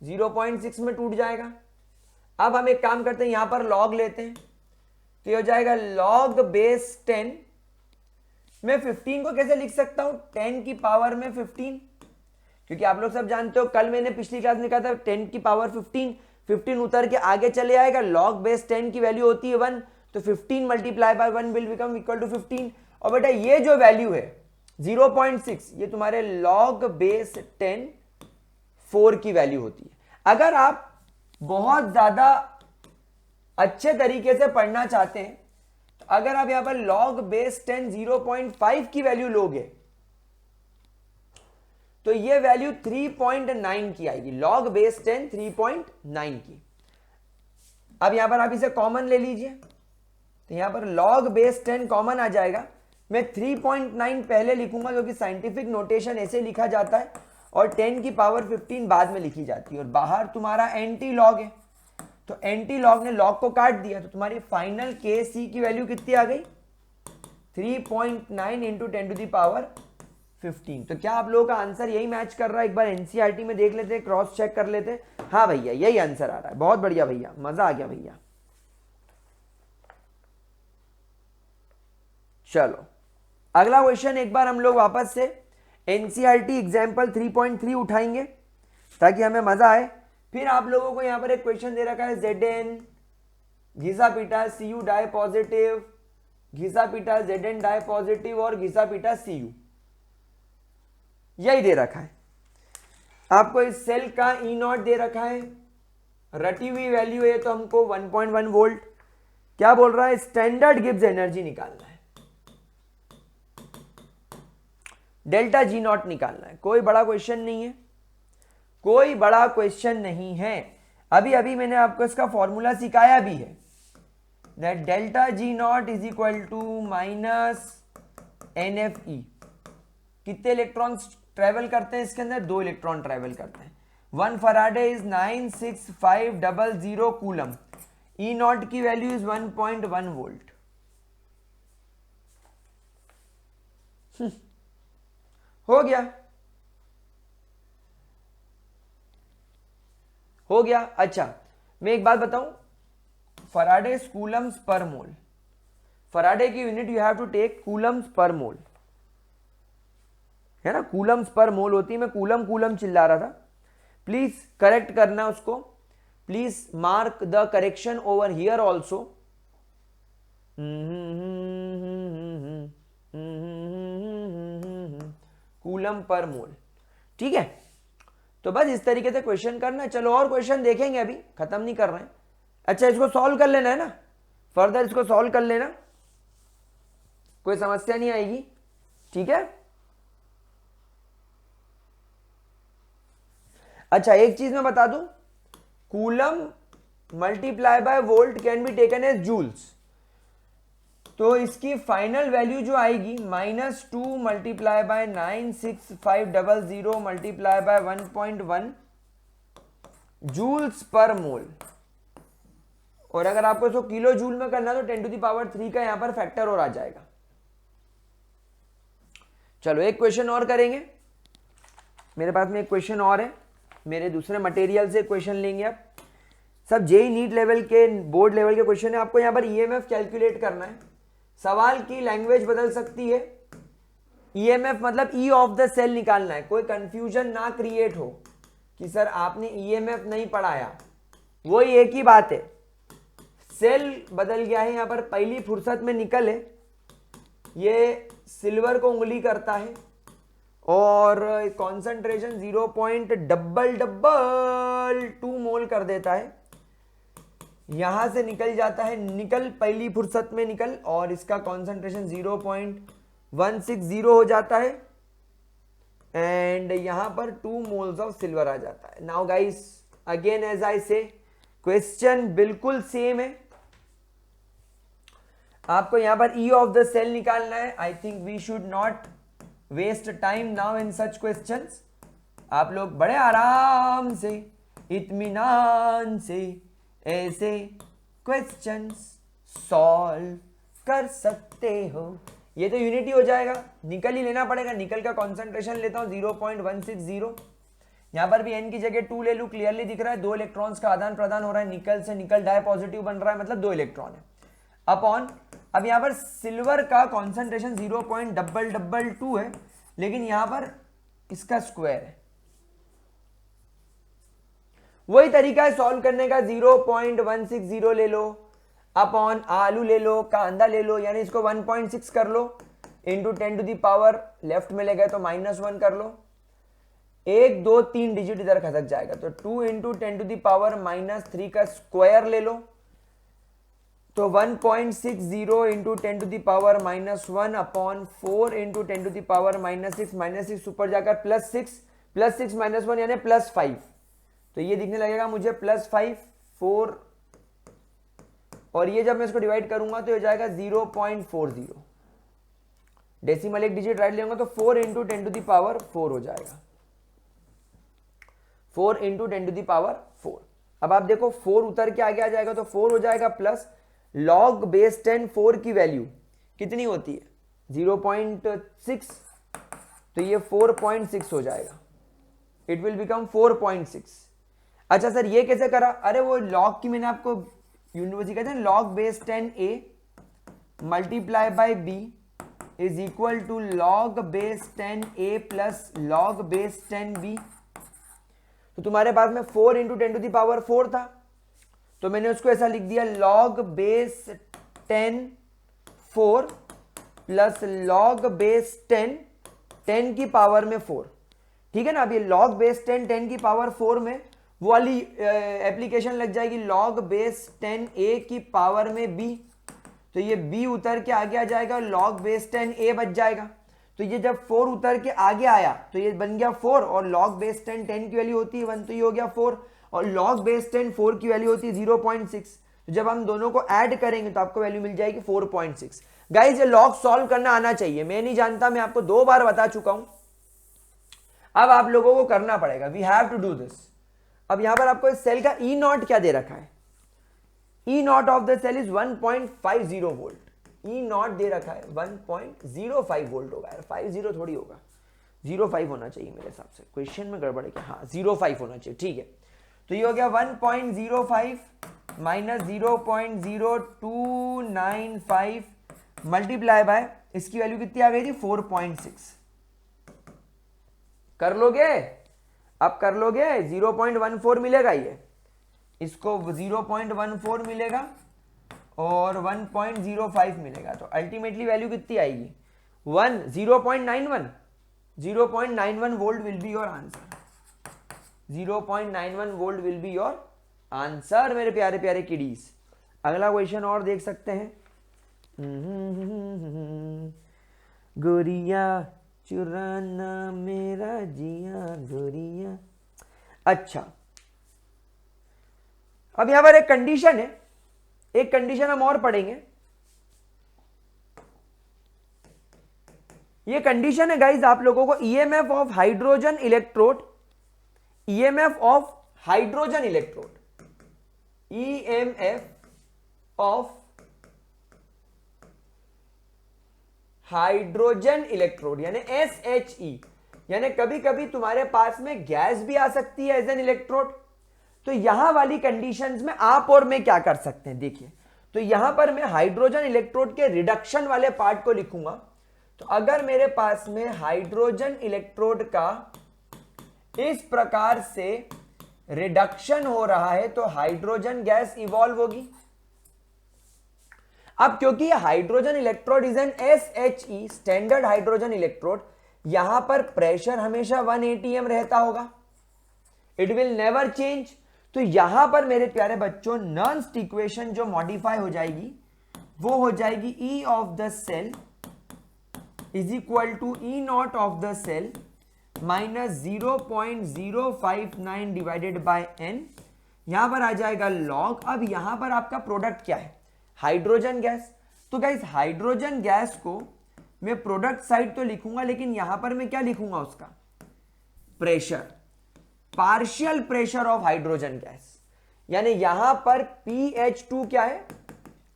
[SPEAKER 1] 0.6 में टूट जाएगा। अब हम एक काम करते हैं, यहां पर लॉग लेते हैं, तो ये हो जाएगा लॉग बेस 10। मैं 15 को कैसे लिख सकता हूं? 10 की पावर में 15, क्योंकि आप लोग सब जानते हो, कल मैंने पिछली क्लास में कहा था 10 की पावर 15, 15 उतर के आगे चले आएगा। लॉग बेस 10 की वैल्यू होती है 1, तो 15 multiply by 1 will become equal to 15। और बेटा ये जो वैल्यू है 0.6, ये तुम्हारे लॉग बेस 10 4 की वैल्यू होती है। अगर आप बहुत ज्यादा अच्छे तरीके से पढ़ना चाहते हैं, तो अगर आप यहां पर लॉग बेस 10 0.5 की वैल्यू लोगे तो ये वैल्यू 3.9 की आएगी। लॉग बेस 10 3.9 की। अब यहां पर आप इसे कॉमन ले लीजिए, तो यहां पर लॉग बेस 10 कॉमन आ जाएगा। मैं 3.9 पहले लिखूंगा क्योंकि साइंटिफिक नोटेशन ऐसे लिखा जाता है, और 10 की पावर 15 बाद में लिखी जाती है। और बाहर तुम्हारा एंटी लॉग है, तो एंटी लॉग ने लॉग को काट दिया, तो तुम्हारी फाइनल Kc की वैल्यू कितनी आ गई? 3.9 इंटू 10 टू द पावर 15। तो क्या आप लोगों का आंसर यही मैच कर रहा है? एक बार एनसीईआरटी में देख लेते हैं, क्रॉस चेक कर लेते हैं। हाँ भैया, यही आंसर आ रहा है। बहुत बढ़िया भैया, मजा आ गया भैया। चलो अगला क्वेश्चन एक बार हम लोग वापस से एनसीईआरटी एग्जाम्पल 3.3 उठाएंगे ताकि हमें मजा आए। फिर आप लोगों को यहां पर एक क्वेश्चन दे रखा है Zn घिसा पीटा Cu डाई पॉजिटिव, घिसा पीटा Zn डाई पॉजिटिव और घिसा पीटा Cu, यही दे रखा है। आपको इस सेल का E0 दे रखा है, रटी हुई वैल्यू है तो हमको 1.1 वोल्ट। क्या बोल रहा है? स्टैंडर्ड गिब्स एनर्जी निकालना है, डेल्टा G0 निकालना है। कोई बड़ा क्वेश्चन नहीं है, कोई बड़ा क्वेश्चन नहीं है। अभी अभी मैंने आपको इसका फॉर्मूला सिखाया भी है, that delta G0 is equal to minus NFE। कितने इलेक्ट्रॉन्स ट्रेवल करते हैं इसके अंदर? 2 इलेक्ट्रॉन ट्रेवल करते हैं। 1 फराडे इज 96500 कूलम। E0 की वैल्यू इज 1.1 वोल्ट। हो गया, हो गया। अच्छा मैं एक बात बताऊं, faraday coulombs per mole, faraday की unit you have to take coulombs per mole, है ना? कूलम्स पर मोल होती है। मैं कूलम कूलम चिल्ला रहा था, प्लीज करेक्ट करना उसको। Please mark the correction over here also. Coulomb पर मोल, ठीक है? तो बस इस तरीके से क्वेश्चन करना। चलो और क्वेश्चन देखेंगे, अभी खत्म नहीं कर रहे हैं। अच्छा इसको सॉल्व कर लेना है ना, फर्दर इसको सॉल्व कर लेना, कोई समस्या नहीं आएगी, ठीक है? अच्छा एक चीज मैं बता दूं, coulomb multiply by volt can be taken as joules. तो इसकी फाइनल वैल्यू जो आएगी -2 multiply by 96500 multiply by 1.1 joules पर मोल। और अगर आपको इसको किलो जूल में करना तो 10 टू द पावर 3 का यहां पर फैक्टर और आ जाएगा। चलो एक क्वेश्चन और करेंगे, मेरे पास में एक क्वेश्चन और है, मेरे दूसरे मटेरियल से क्वेश्चन लेंगे आप। सब जेई नीट लेवल के, बोर्ड लेवल के क्वेश्चन है। आपको यहाँ पर ईएमएफ कैलकुलेट करना है। सवाल की लैंग्वेज बदल सकती है। ईएमएफ मतलब ई ऑफ द सेल निकालना है। कोई कंफ्यूजन ना क्रिएट हो कि सर आपने ईएमएफ नहीं पढ़ाया, वही एक ही बात है। सेल बदल गया है यहाँ पर, पहली फुर्सत में निकल है, ये सिल्वर को उंगली करता है और कॉन्सेंट्रेशन 0.2 मोल कर देता है। यहां से निकल जाता है निकल, पहली फुर्सत में निकल, और इसका कॉन्सेंट्रेशन 0.160 हो जाता है एंड यहां पर 2 मोल्स ऑफ सिल्वर आ जाता है। Now guys again as I say, question बिल्कुल सेम है। आपको यहां पर ई ऑफ द सेल निकालना है। I think we should not waste time now in such questions. आप लोग बड़े आराम से, इत्मीनान से ऐसे क्वेश्चंस सॉल्व कर सकते हो। ये तो यूनिटी हो जाएगा, निकल ही लेना पड़ेगा। निकल का कॉन्सेंट्रेशन लेता हूं 0.160। यहां पर भी n की जगह 2 ले लूं, क्लियरली दिख रहा है 2 इलेक्ट्रॉन्स का आदान प्रदान हो रहा है। निकल से निकल डाई पॉजिटिव बन रहा है, मतलब 2 इलेक्ट्रॉन है अपॉन। अब यहां पर सिल्वर का कॉन्सेंट्रेशन 0.2 है, लेकिन यहां पर इसका स्क्वायर है। वही तरीका है सॉल्व करने का, 0.160 ले लो अपॉन आलू ले लो, कांदा ले लो, यानी इसको 1.6 कर लो into 10 to the power, left में ले गए तो -1 कर लो। 1 2 3 डिजिट इधर खसक जाएगा, तो 2 इंटू 10 टू दी पावर -3 का स्क्वायर ले लो, तो 1.60 into 10 to the power -1 upon 4 into 10 to the power -6 ऊपर जाकर +6 -1 यानी +5। तो ये दिखने लगेगा मुझे +5 4, और ये जब मैं इसको डिवाइड करूंगा तो हो जाएगा 0.40। डेसिमल एक डिजिट राइट लेंगे तो 4 इंटू 10 टू दी पावर 4 हो जाएगा, 4 इंटू 10 टू दी पावर 4। अब आप देखो 4 उतर के आगे आ जाएगा तो 4 हो जाएगा प्लस log बेस 10 4 की वैल्यू कितनी होती है 0.6, तो ये 4.6 हो जाएगा, इट विल बिकम 4.6। अच्छा सर ये कैसे करा? अरे वो log की मैंने आपको यूनिवर्सिटी कहते हैं log base 10a multiply by b is equal to log base 10a plus log base 10b। तो तुम्हारे पास में 4 इंटू 10 टू दी पावर 4 था, तो मैंने उसको ऐसा लिख दिया log base 10 4 plus log base 10 10 की पावर में 4। ठीक है ना? अब ये log बेस 10 10 की पावर 4 में वो वाली एप्लीकेशन लग जाएगी log बेस 10a की पावर में b, तो ये b उतर के आगे आ जाएगा, log बेस 10a बच जाएगा। तो ये जब 4 उतर के आगे आया तो ये बन गया 4, और log बेस 10 10 की वैल्यू होती है 1, तो ये हो गया 4, और log बेस 10 4 की वैल्यू होती है 0.6। तो जब हम दोनों को ऐड करेंगे तो आपको वैल्यू मिल जाएगी 4.6। गाइस ये log सॉल्व करना आना चाहिए, मैं नहीं जानता, मैं आपको 2 बार बता चुका हूं, अब आप लोगों को करना पड़ेगा, we have to do this. अब यहां पर आपको इस सेल का ई नॉट क्या दे रखा है? E naught of the cell is 1.50 volt. E naught दे रखा है 1.05 वोल्ट होगा यार, 50 थोड़ी होगा, 05 होना चाहिए मेरे हिसाब से, क्वेश्चन में गड़बड़ है क्या? हाँ 05 होना चाहिए, ठीक है। तो ये हो गया 1.05 माइनस 0.0295 मल्टीप्लाई बाय इसकी वैल्यू कितनी आ गई थी 4.6। कर लोगे? अब कर लोगे? 0.14 मिलेगा, ये इसको 0.14 मिलेगा और 1.05 मिलेगा, तो अल्टीमेटली वैल्यू कितनी आएगी 0.91 volt will be your answer. 0.91 volt will be your answer मेरे प्यारे प्यारे किडीज। अगला क्वेश्चन और देख सकते हैं। गोरिया चुराना मेरा जिया गोरिया। अच्छा अब यहां पर एक कंडीशन है, एक कंडीशन हम और पढ़ेंगे। ये कंडीशन है गाइज आप लोगों को EMF of hydrogen electrode, EMF of hydrogen electrode, EMF of hydrogen electrode यानी SHE, यानी कभी कभी तुम्हारे पास में गैस भी आ सकती है एज एन इलेक्ट्रोड। तो यहां वाली कंडीशंस में आप और मैं क्या कर सकते हैं, देखिए, तो यहां पर मैं हाइड्रोजन इलेक्ट्रोड के रिडक्शन वाले पार्ट को लिखूंगा। तो अगर मेरे पास में हाइड्रोजन इलेक्ट्रोड का इस प्रकार से रिडक्शन हो रहा है तो हाइड्रोजन गैस इवॉल्व होगी। अब क्योंकि hydrogen electrode is an SHE, standard hydrogen electrode, यहां पर प्रेशर हमेशा 1 atm रहता होगा, इट विल नेवर चेंज। तो यहां पर मेरे प्यारे बच्चों नर्न्स इक्वेशन जो मॉडिफाई हो जाएगी वो हो जाएगी E of the cell is equal to E naught of the cell minus 0.059 divided by n। यहां पर आ जाएगा लॉग। अब यहां पर आपका प्रोडक्ट क्या है, हाइड्रोजन गैस। तो गाइस हाइड्रोजन गैस को मैं प्रोडक्ट साइड तो लिखूंगा, लेकिन यहां पर मैं क्या लिखूंगा, उसका pressure, partial pressure of hydrogen gas, यानी यहां पर pH2 क्या है,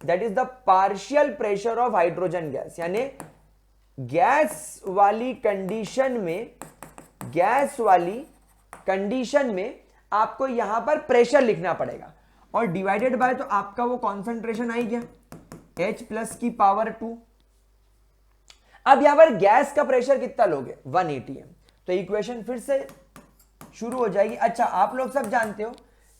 [SPEAKER 1] that is the partial pressure of hydrogen gas. यानी गैस वाली कंडीशन में आपको यहां पर प्रेशर लिखना पड़ेगा, और डिवाइडेड बाय तो आपका वो कॉन्सेंट्रेशन आई गया H प्लस की पावर 2। अब यहां पर गैस का प्रेशर कितना लोगे, 1 atm। तो इक्वेशन फिर से शुरू हो जाएगी। अच्छा, आप लोग सब जानते हो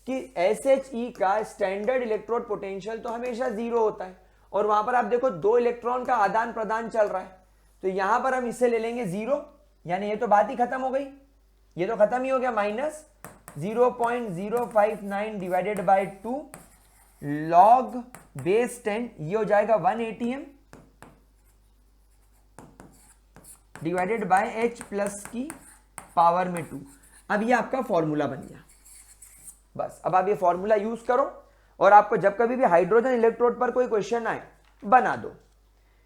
[SPEAKER 1] कि SHE का स्टैंडर्ड इलेक्ट्रोड पोटेंशियल तो हमेशा 0 होता है, और वहां पर आप देखो 2 इलेक्ट्रॉन का आदान प्रदान चल रहा है। तो यहां पर हम इसे ले लेंगे 0, यानी ये तो बात ही खत्म हो गई, ये तो खत्म ही हो गया। Minus 0.059 divided by 2 log base 10, ये हो जाएगा 1 atm divided by H plus की पावर में 2। अब ये आपका फॉर्मूला बन गया। बस अब आप ये फॉर्मूला यूज करो, और आपको जब कभी भी हाइड्रोजन इलेक्ट्रोड पर कोई क्वेश्चन आए बना दो।